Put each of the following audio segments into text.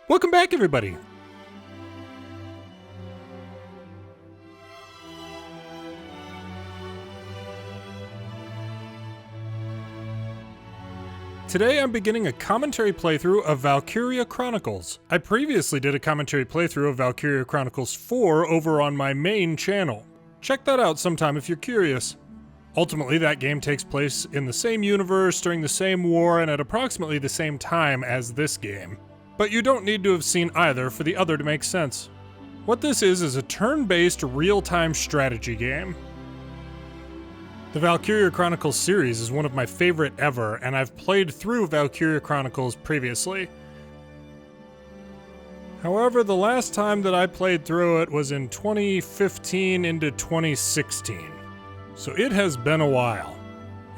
Welcome back, everybody. Today I'm beginning a commentary playthrough of Valkyria Chronicles. I previously did a commentary playthrough of Valkyria Chronicles 4 over on my main channel. Check that out sometime if you're curious. Ultimately, that game takes place in the same universe, during the same war, and at approximately the same time as this game. But you don't need to have seen either for the other to make sense. What this is a turn-based, real-time strategy game. The Valkyria Chronicles series is one of my favorite ever, and I've played through Valkyria Chronicles previously. However, the last time that I played through it was in 2015 into 2016. So it has been a while.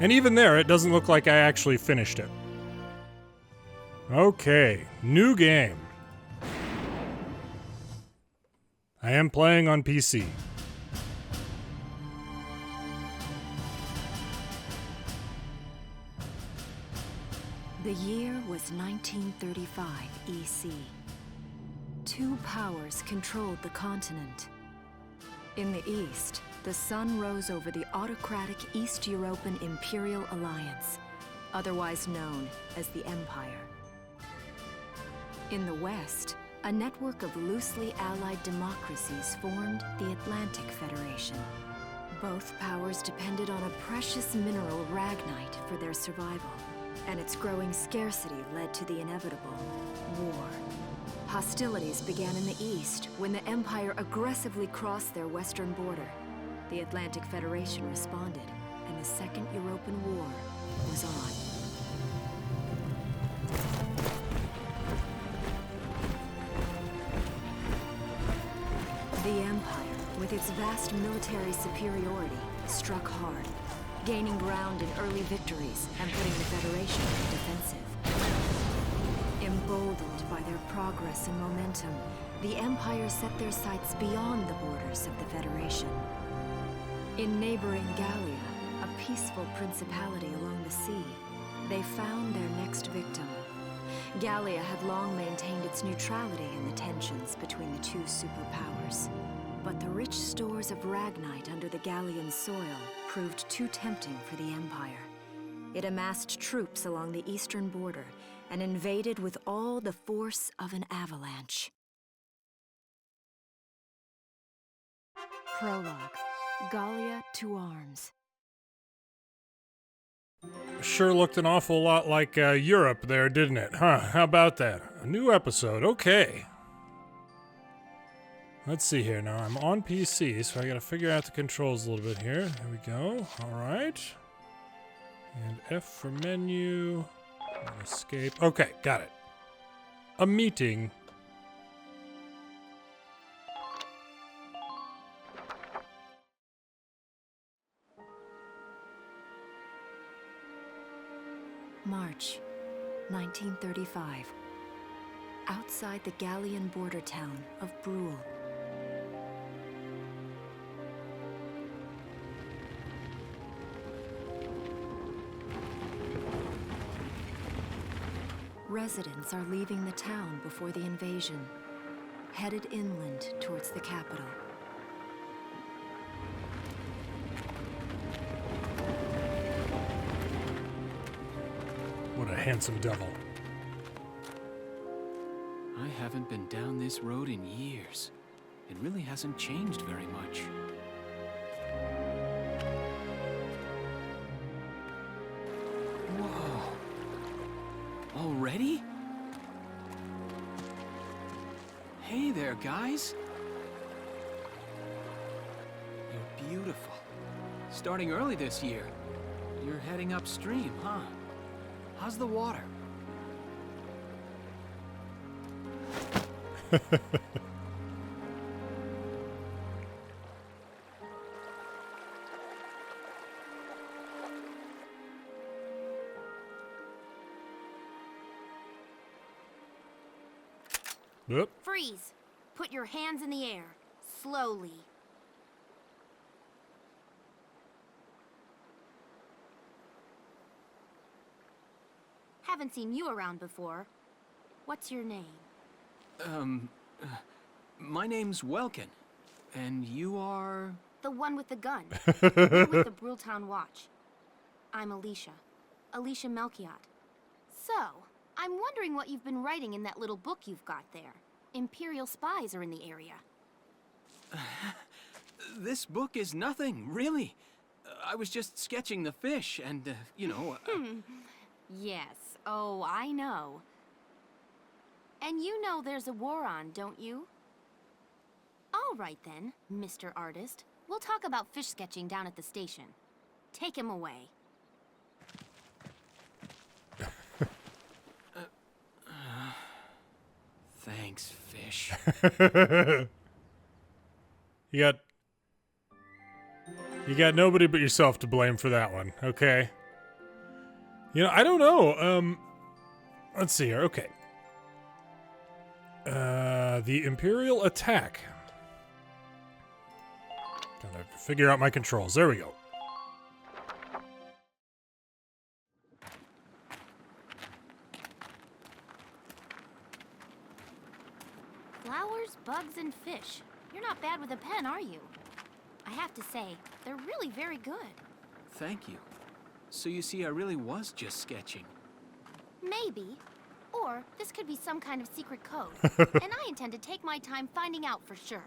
And even there, it doesn't look like I actually finished it. Okay, new game. I am playing on PC. The year was 1935 EC. Two powers controlled the continent. In the east, the sun rose over the autocratic East European Imperial Alliance, otherwise known as the Empire. In the west, a network of loosely allied democracies formed the Atlantic Federation. Both powers depended on a precious mineral, ragnite, for their survival, and its growing scarcity led to the inevitable war. Hostilities began in the east when the Empire aggressively crossed their western border. The Atlantic Federation responded, and the Second European War was on. The Empire, with its vast military superiority, struck hard, gaining ground in early victories and putting the Federation on the defensive. Emboldened by their progress and momentum, the Empire set their sights beyond the borders of the Federation. In neighboring Gallia, a peaceful principality along the sea, they found their next victim. Gallia had long maintained its neutrality in the tensions between the two superpowers. But the rich stores of ragnite under the Gallian soil proved too tempting for the Empire. It amassed troops along the eastern border and invaded with all the force of an avalanche. Prologue. Gallia to arms. Sure looked an awful lot like Europe there, didn't it? Huh, how about that? A new episode, okay. Let's see here now. I'm on PC, so I gotta figure out the controls a little bit here. There we go. Alright. And F for menu. And escape. Okay, got it. A meeting. March, 1935. Outside the Gallian border town of Brule. Residents are leaving the town before the invasion, headed inland towards the capital. What a handsome devil. I haven't been down this road in years. It really hasn't changed very much. Whoa. Already? Hey there, guys. You're beautiful. Starting early this year. You're heading upstream, huh? How's the water? Yep. Freeze! Put your hands in the air. Slowly. Haven't seen you around before. What's your name? My name's Welkin. And you are... The one with the gun. We're with the Brultown Watch. I'm Alicia. Alicia Melchiot. So, I'm wondering what you've been writing in that little book you've got there. Imperial spies are in the area. This book is nothing, really. I was just sketching the fish and, you know... Yes. Oh, I know. And you know there's a war on, don't you? All right then, Mr. Artist. We'll talk about fish sketching down at the station. Take him away. Thanks, fish. You got nobody but yourself to blame for that one, okay? You know, I don't know. Let's see here. Okay. The Imperial attack. Gotta figure out my controls. There we go. Flowers, bugs, and fish. You're not bad with a pen, are you? I have to say, they're really very good. Thank you. So you see, I really was just sketching. Maybe. Or this could be some kind of secret code. And I intend to take my time finding out for sure.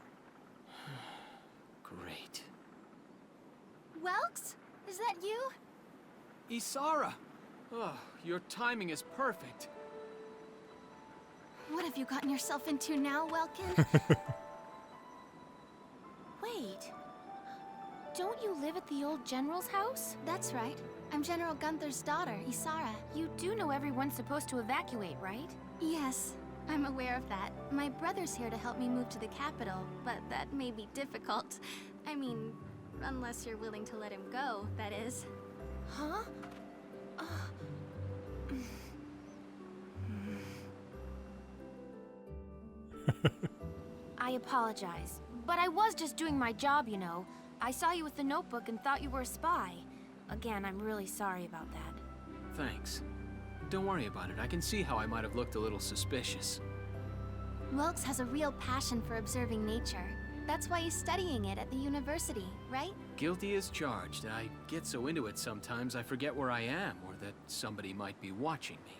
Great. Welks? Is that you? Isara! Oh, your timing is perfect. What have you gotten yourself into now, Welkin? Wait. Don't you live at the old general's house? That's right. I'm General Gunther's daughter, Isara. You do know everyone's supposed to evacuate, right? Yes, I'm aware of that. My brother's here to help me move to the capital, but that may be difficult. I mean, unless you're willing to let him go, that is. Huh? I apologize, but I was just doing my job, you know. I saw you with the notebook and thought you were a spy. Again, I'm really sorry about that. Thanks. Don't worry about it. I can see how I might have looked a little suspicious. Welks has a real passion for observing nature. That's why he's studying it at the university, right? Guilty as charged. I get so into it sometimes I forget where I am or that somebody might be watching me.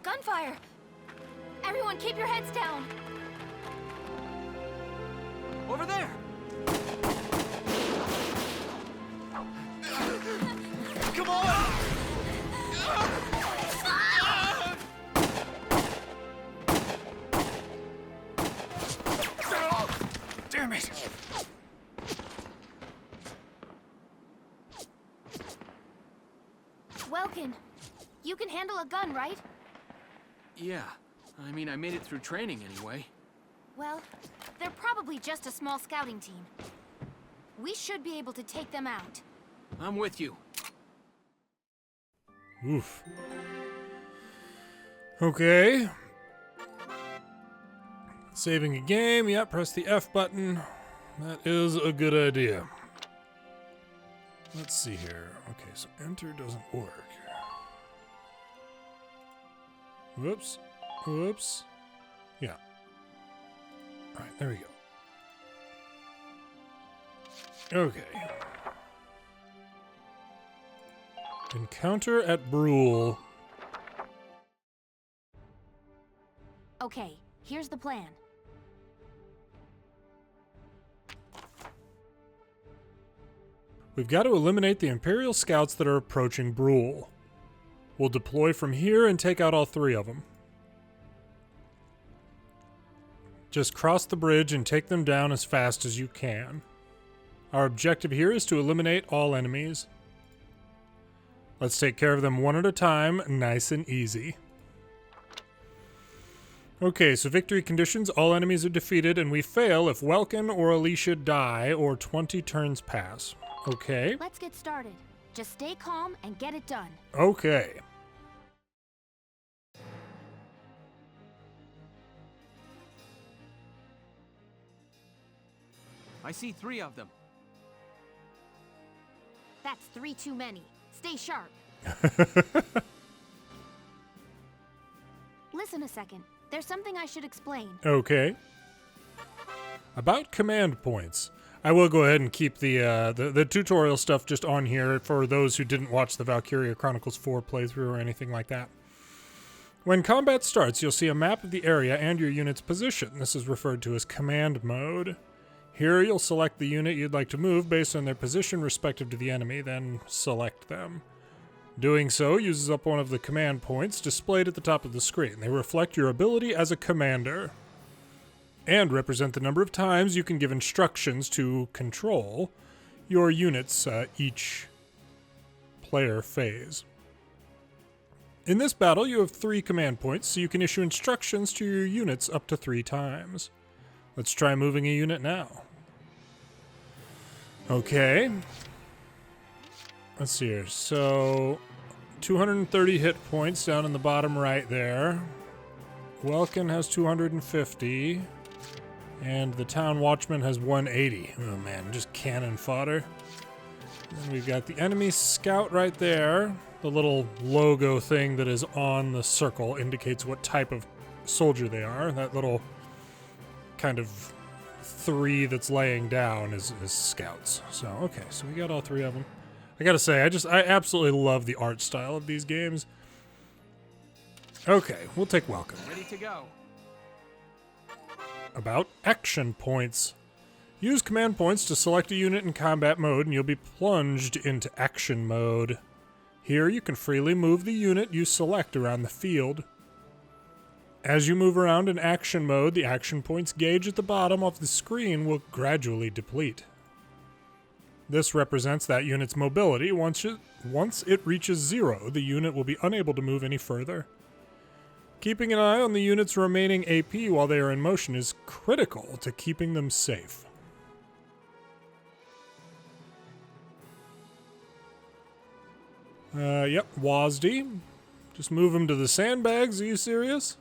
Gunfire! Everyone keep your heads down! Over there! Come on! Damn it! Welkin, you can handle a gun, right? Yeah. I mean, I made it through training anyway. Well, they're probably just a small scouting team. We should be able to take them out. I'm with you. Oof. Okay. Saving a game. Yep, press the F button. That is a good idea. Let's see here. Okay, so enter doesn't work. Whoops. Whoops. Yeah. Alright, there we go. Okay. Encounter at Brule. Okay, here's the plan. We've got to eliminate the Imperial scouts that are approaching Brule. We'll deploy from here and take out all 3 of them. Just cross the bridge and take them down as fast as you can. Our objective here is to eliminate all enemies. Let's take care of them one at a time, nice and easy. Okay, so victory conditions, all enemies are defeated, and we fail if Welkin or Alicia die or 20 turns pass. Okay. Let's get started. Just stay calm and get it done. Okay. I see 3 of them. That's 3 too many. Stay sharp. Listen a second. There's something I should explain. Okay. About command points. I will go ahead and keep the tutorial stuff just on here for those who didn't watch the Valkyria Chronicles 4 playthrough or anything like that. When combat starts, you'll see a map of the area and your unit's position. This is referred to as command mode. Here, you'll select the unit you'd like to move based on their position respective to the enemy, then select them. Doing so uses up one of the command points displayed at the top of the screen. They reflect your ability as a commander and represent the number of times you can give instructions to control your units each player phase. In this battle, you have 3 command points, so you can issue instructions to your units up to 3 times. Let's try moving a unit now. Okay. Let's see here. So, 230 hit points down in the bottom right there. Welkin has 250. And the town watchman has 180. Oh man, just cannon fodder. And we've got the enemy scout right there. The little logo thing that is on the circle indicates what type of soldier they are. That little kind of 3 that's laying down is scouts. So, okay, so we got all 3 of them. I gotta say, I absolutely love the art style of these games. Okay, we'll take Welkin. Ready to go. About action points. Use command points to select a unit in combat mode and you'll be plunged into action mode. Here you can freely move the unit you select around the field. As you move around in action mode, the action points gauge at the bottom of the screen will gradually deplete. This represents that unit's mobility. Once it reaches 0, the unit will be unable to move any further. Keeping an eye on the unit's remaining AP while they are in motion is critical to keeping them safe. Yep, WASD. Just move them to the sandbags, are you serious?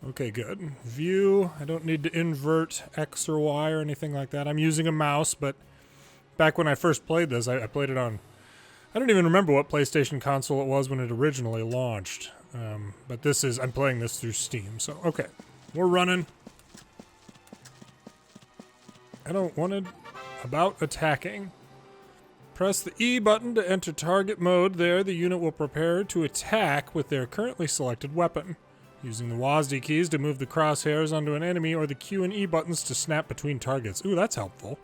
Okay, good. View, I don't need to invert X or Y or anything like that. I'm using a mouse, but back when I first played this, I played it on... I don't even remember what PlayStation console it was when it originally launched. But I'm playing this through Steam, so okay. We're running. I don't want to... About attacking. Press the E button to enter target mode. There, the unit will prepare to attack with their currently selected weapon. Using the WASD keys to move the crosshairs onto an enemy or the Q and E buttons to snap between targets. Ooh, that's helpful.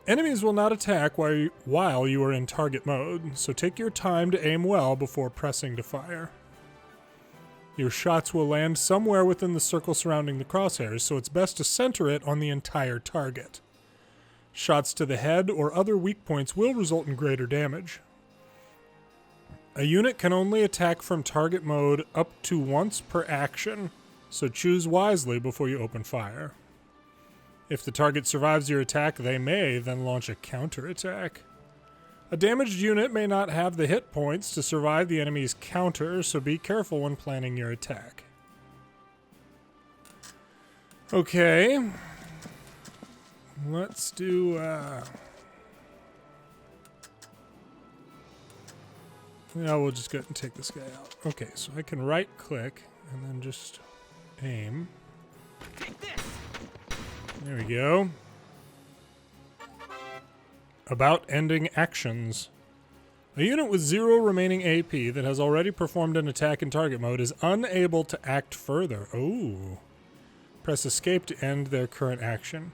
Enemies will not attack while you are in target mode, so take your time to aim well before pressing to fire. Your shots will land somewhere within the circle surrounding the crosshairs, so it's best to center it on the entire target. Shots to the head or other weak points will result in greater damage. A unit can only attack from target mode up to once per action, so choose wisely before you open fire. If the target survives your attack, they may then launch a counterattack. A damaged unit may not have the hit points to survive the enemy's counter, so be careful when planning your attack. Okay. Let's do, yeah, we'll just go ahead and take this guy out. Okay, so I can right-click and then just aim. Take this. There we go. About ending actions. A unit with 0 remaining AP that has already performed an attack in target mode is unable to act further. Oh. Press escape to end their current action.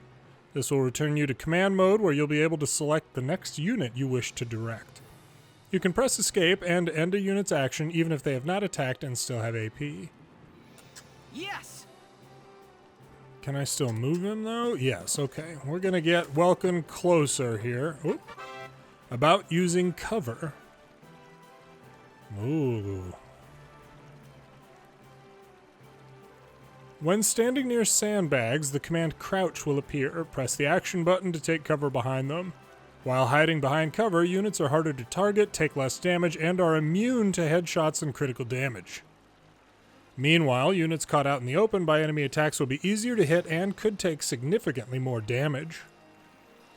This will return you to command mode where you'll be able to select the next unit you wish to direct. You can press escape and end a unit's action even if they have not attacked and still have AP. Yes. Can I still move him though? Yes, okay. We're gonna get Welkin closer here. Oop. About using cover. Ooh. When standing near sandbags, the command crouch will appear. Press the action button to take cover behind them. While hiding behind cover, units are harder to target, take less damage, and are immune to headshots and critical damage. Meanwhile, units caught out in the open by enemy attacks will be easier to hit and could take significantly more damage.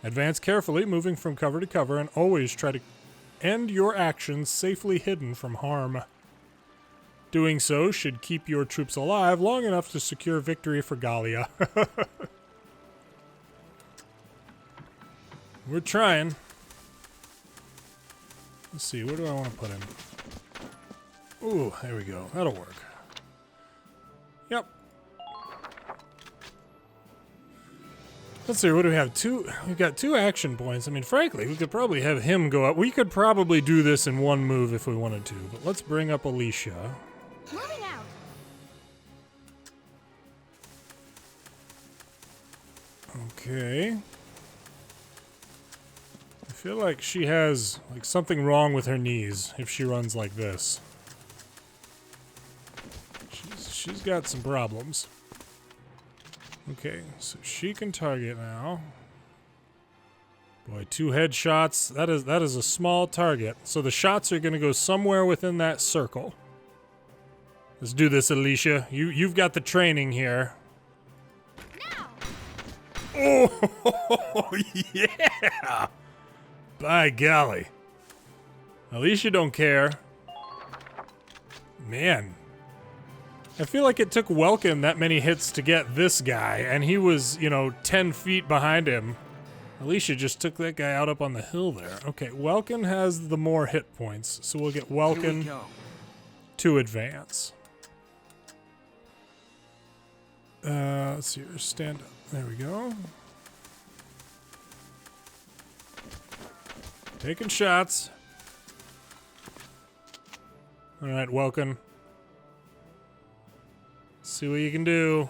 Advance carefully, moving from cover to cover, and always try to end your actions safely hidden from harm. Doing so should keep your troops alive long enough to secure victory for Gallia. We're trying. Let's see, where do I want to put him? Ooh, there we go. That'll work. Yep. Let's see, what do we have? We've got 2 action points. I mean, frankly, we could probably have him go up. We could probably do this in one move if we wanted to, but let's bring up Alicia. Moving out. Okay. I feel like she has like something wrong with her knees if she runs like this. She's got some problems. Okay, so she can target now. Boy, 2 headshots. That is a small target. So the shots are going to go somewhere within that circle. Let's do this, Alicia. You've got the training here. Now. Oh, yeah! By golly. Alicia don't care. Man. I feel like it took Welkin that many hits to get this guy, and he was, 10 feet behind him. Alicia just took that guy out up on the hill there. Okay, Welkin has the more hit points, so we'll get Welkin to advance. Let's see, stand up. There we go. Taking shots. All right, Welkin. See what you can do.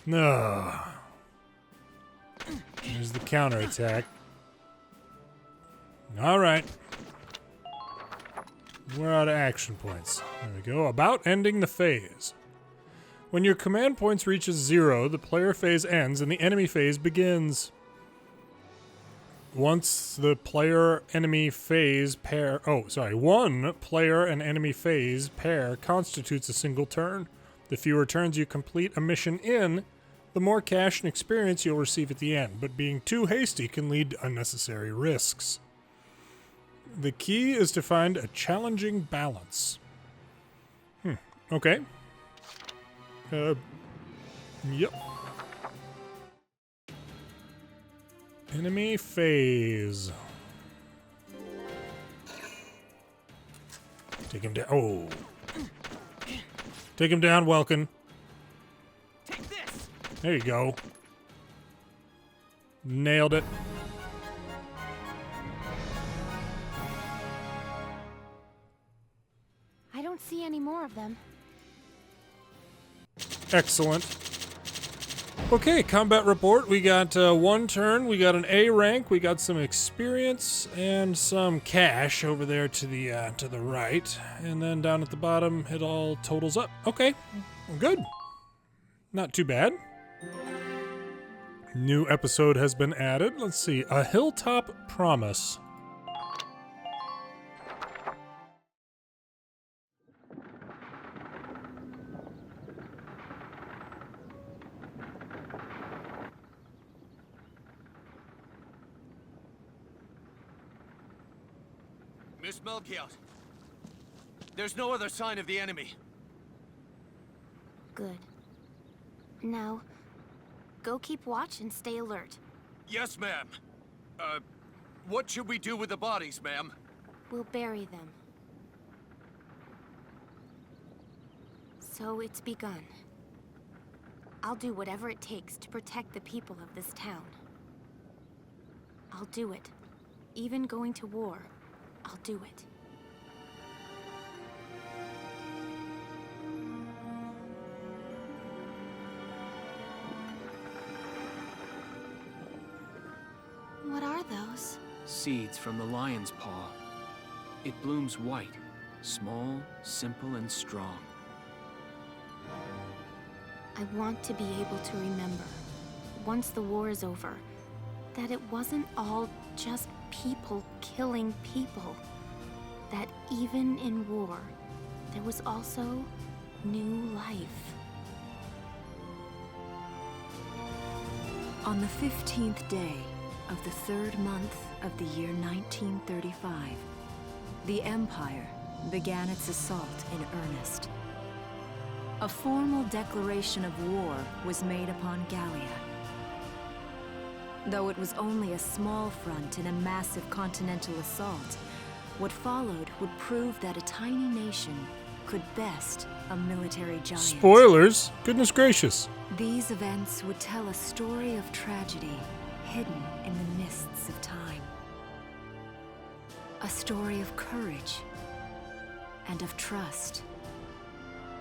No. There's the counterattack. All right. We're out of action points. There we go. About ending the phase. When your command points reaches 0, the player phase ends and the enemy phase begins. Once the player-enemy phase pair... one player and enemy phase pair constitutes a single turn. The fewer turns you complete a mission in, the more cash and experience you'll receive at the end, but being too hasty can lead to unnecessary risks. The key is to find a challenging balance. Okay. Yep. Enemy phase. Take him down. Oh. Take him down, Welkin. Take this. There you go. Nailed it. I don't see any more of them. Excellent. Okay, combat report. We got 1 turn. We got an A rank. We got some experience and some cash over there to the right, and then down at the bottom, it all totals up. Okay, good. Not too bad. New episode has been added. Let's see. A Hilltop Promise. Miss Melchiot, there's no other sign of the enemy. Good. Now, go keep watch and stay alert. Yes, ma'am. What should we do with the bodies, ma'am? We'll bury them. So it's begun. I'll do whatever it takes to protect the people of this town. I'll do it. Even going to war, I'll do it. What are those? Seeds from the lion's paw. It blooms white, small, simple, and strong. I want to be able to remember, once the war is over, that it wasn't all just people killing people. That even in war, there was also new life. On the 15th day of the 3rd month of the year 1935, the Empire, began its assault in earnest. A formal declaration of war was made upon Gallia. Though it was only a small front in a massive continental assault, what followed would prove that a tiny nation could best a military giant. Spoilers! Goodness gracious. These events would tell a story of tragedy hidden in the mists of time. A story of courage and of trust,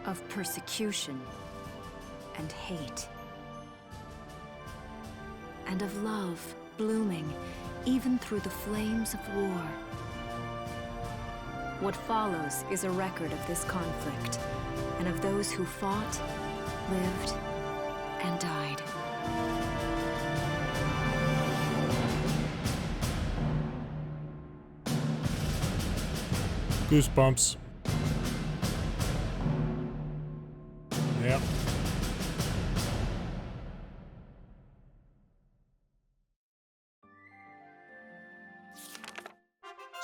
of persecution and hate, and of love blooming even through the flames of war. What follows is a record of this conflict, and of those who fought, lived, and died. Goosebumps. Yep.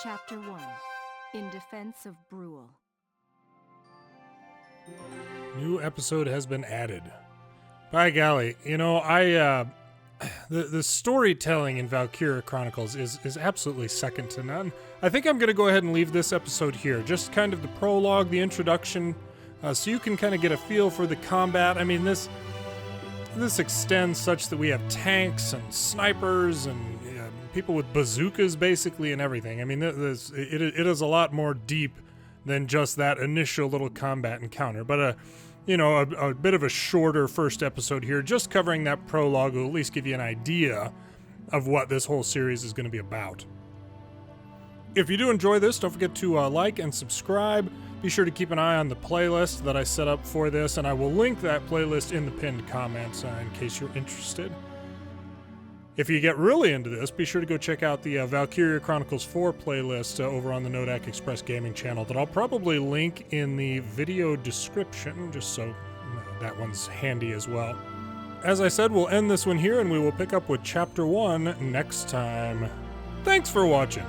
Chapter 1. In Defense of Brule. New episode has been added. By golly, you know, the storytelling in Valkyria Chronicles is absolutely second to none. I think I'm going to go ahead and leave this episode here. Just kind of the prologue, the introduction, so you can kind of get a feel for the combat. I mean, this extends such that we have tanks and snipers and people with bazookas, basically, and everything. I mean, it is a lot more deep than just that initial little combat encounter. But a bit of a shorter first episode here, just covering that prologue will at least give you an idea of what this whole series is going to be about. If you do enjoy this, don't forget to like and subscribe. Be sure to keep an eye on the playlist that I set up for this, and I will link that playlist in the pinned comments in case you're interested. If you get really into this, be sure to go check out the Valkyria Chronicles 4 playlist over on the NoDak Express Gaming channel that I'll probably link in the video description, just so that one's handy as well. As I said, we'll end this one here, and we will pick up with Chapter 1 next time. Thanks for watching!